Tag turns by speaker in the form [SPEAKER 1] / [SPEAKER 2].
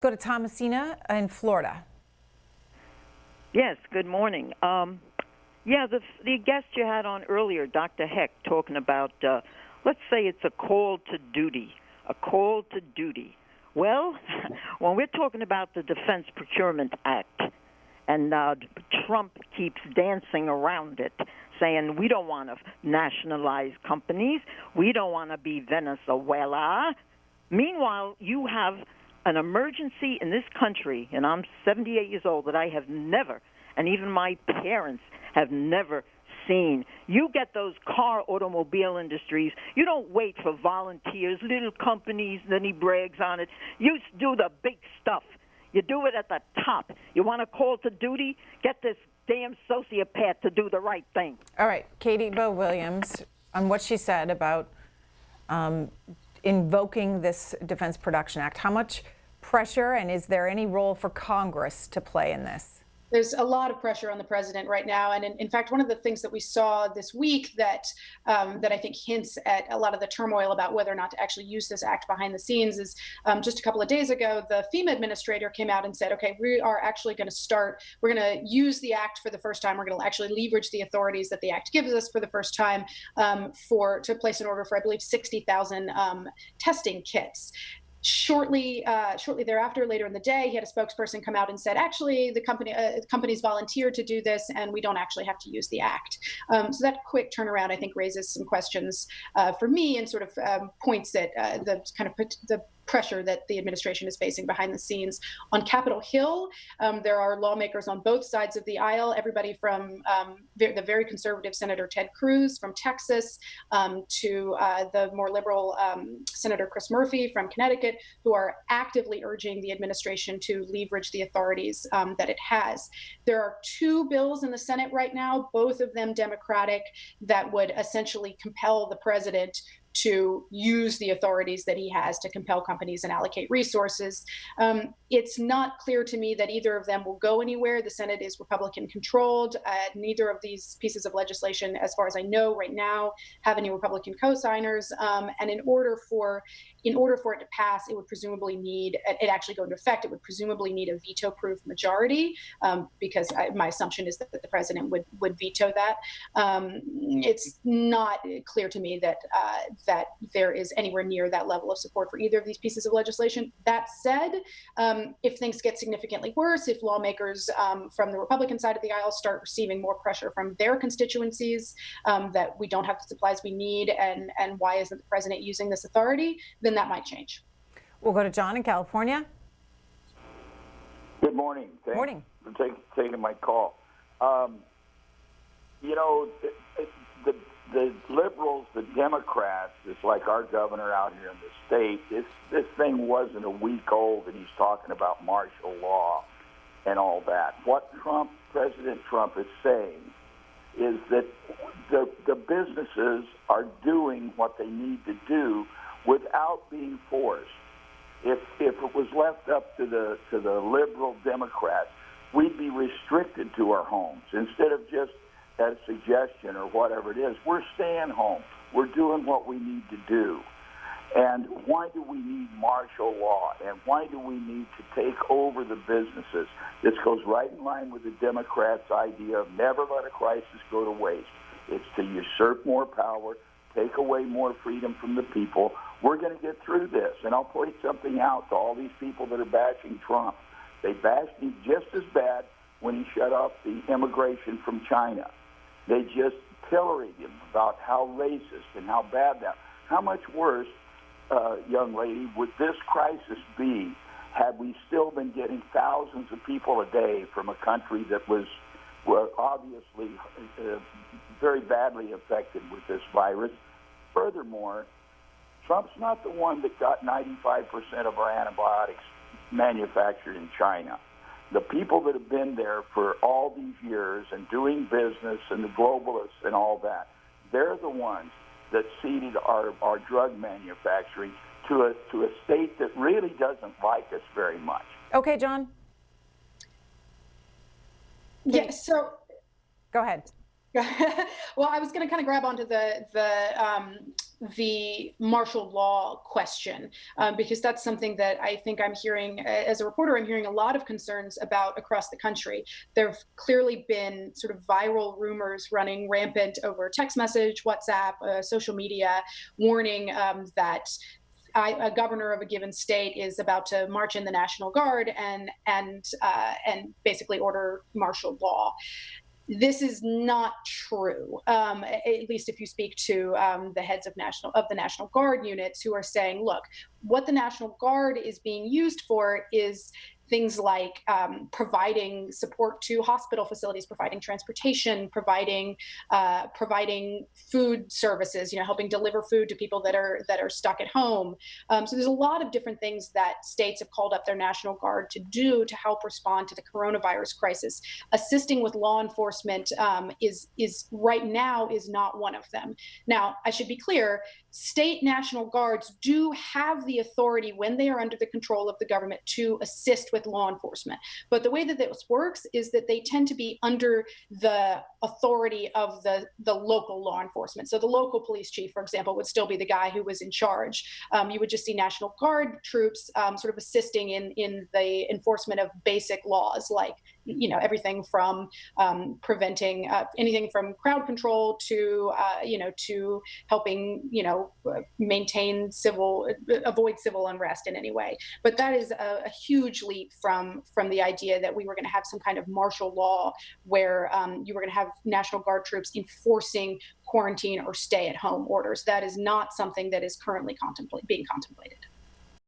[SPEAKER 1] Go to Thomasina in Florida.
[SPEAKER 2] Yes, good morning. The guest you had on earlier, Dr. Heck, talking about, let's say it's a call to duty. Well, when we're talking about the Defense Procurement Act, and Trump keeps dancing around it, saying we don't want to nationalize companies, we don't want to be Venezuela. Meanwhile, you have an emergency in this country, and I'm 78 years old, that I have never, and even my parents have never seen. You get those automobile industries, you don't wait for volunteers, little companies, then he brags on it. You do the big stuff. You do it at the top. You want to call to duty? Get this damn sociopath to do the right thing.
[SPEAKER 1] All right, Katie Bo Williams, on what she said about invoking this Defense Production Act. How much pressure, and is there any role for Congress to play in this?
[SPEAKER 3] There's a lot of pressure on the president right now, and in fact, one of the things that we saw this week that I think hints at a lot of the turmoil about whether or not to actually use this act behind the scenes is just a couple of days ago, the FEMA administrator came out and said, okay, we are actually going to we're going to use the act for the first time. We're going to actually leverage the authorities that the act gives us for the first time to place an order for, I believe, 60,000 testing kits. Shortly thereafter, later in the day, he had a spokesperson come out and said, actually, the companies volunteered to do this, and we don't actually have to use the act. So that quick turnaround, I think, raises some questions for me, and sort of points at the pressure that the administration is facing behind the scenes. On Capitol Hill, there are lawmakers on both sides of the aisle, everybody from the very conservative Senator Ted Cruz from Texas to the more liberal Senator Chris Murphy from Connecticut, who are actively urging the administration to leverage the authorities that it has. There are two bills in the Senate right now, both of them Democratic, that would essentially compel the president to use the authorities that he has to compel companies and allocate resources. It's not clear to me that either of them will go anywhere. The Senate is Republican controlled. Neither of these pieces of legislation, as far as I know right now, have any Republican co-signers. And in order for it to pass, it would presumably need, it actually go into effect, it would presumably need a veto-proof majority, because my assumption is that the president would veto that. It's not clear to me that there is anywhere near that level of support for either of these pieces of legislation. That said, if things get significantly worse, if lawmakers from the Republican side of the aisle start receiving more pressure from their constituencies that we don't have the supplies we need, and why isn't the president using this authority, then that might change.
[SPEAKER 1] We'll go to John in California.
[SPEAKER 4] Good morning.
[SPEAKER 1] Morning.
[SPEAKER 4] Thanks for taking my call. The liberals, the Democrats, it's like our governor out here in the state, this thing wasn't a week old, and he's talking about martial law and all that. What President Trump is saying is that the businesses are doing what they need to do without being forced. If it was left up to the liberal Democrats, we'd be restricted to our homes instead of just a suggestion or whatever it is. We're staying home. We're doing what we need to do. And why do we need martial law? And why do we need to take over the businesses? This goes right in line with the Democrats' idea of never let a crisis go to waste. It's to usurp more power, take away more freedom from the people. We're going to get through this. And I'll point something out to all these people that are bashing Trump. They bashed him just as bad when he shut off the immigration from China. They just pilloried him about how racist and how bad that. How much worse, young lady, would this crisis be had we still been getting thousands of people a day from a country that was obviously very badly affected with this virus? Furthermore, Trump's not the one that got 95% of our antibiotics manufactured in China. The people that have been there for all these years and doing business and the globalists and all that, they're the ones that ceded our drug manufacturing to a state that really doesn't like us very much.
[SPEAKER 1] Okay, John.
[SPEAKER 3] Yeah, so
[SPEAKER 1] go ahead.
[SPEAKER 3] Well, I was going to kind of grab onto the martial law question, because that's something that I think I'm hearing as a reporter. I'm hearing a lot of concerns about across the country. There have clearly been sort of viral rumors running rampant over text message, WhatsApp, social media, warning that a governor of a given state is about to march in the National Guard and basically order martial law. This is not true. At least if you speak to the heads of the National Guard units, who are saying, look, what the National Guard is being used for is things like providing support to hospital facilities, providing transportation, providing food services, helping deliver food to people that are stuck at home. So there's a lot of different things that states have called up their National Guard to do to help respond to the coronavirus crisis. Assisting with law enforcement is right now is not one of them. Now, I should be clear, state National Guards do have the authority when they are under the control of the government to assist with law enforcement. But the way that this works is that they tend to be under the authority of the local law enforcement. So the local police chief, for example, would still be the guy who was in charge. You would just see National Guard troops sort of assisting in the enforcement of basic laws, like everything from preventing anything from crowd control to to helping avoid civil unrest in any way. But that is a huge leap from the idea that we were going to have some kind of martial law where you were going to have National Guard troops enforcing quarantine or stay-at-home orders. That is not something that is currently being contemplated.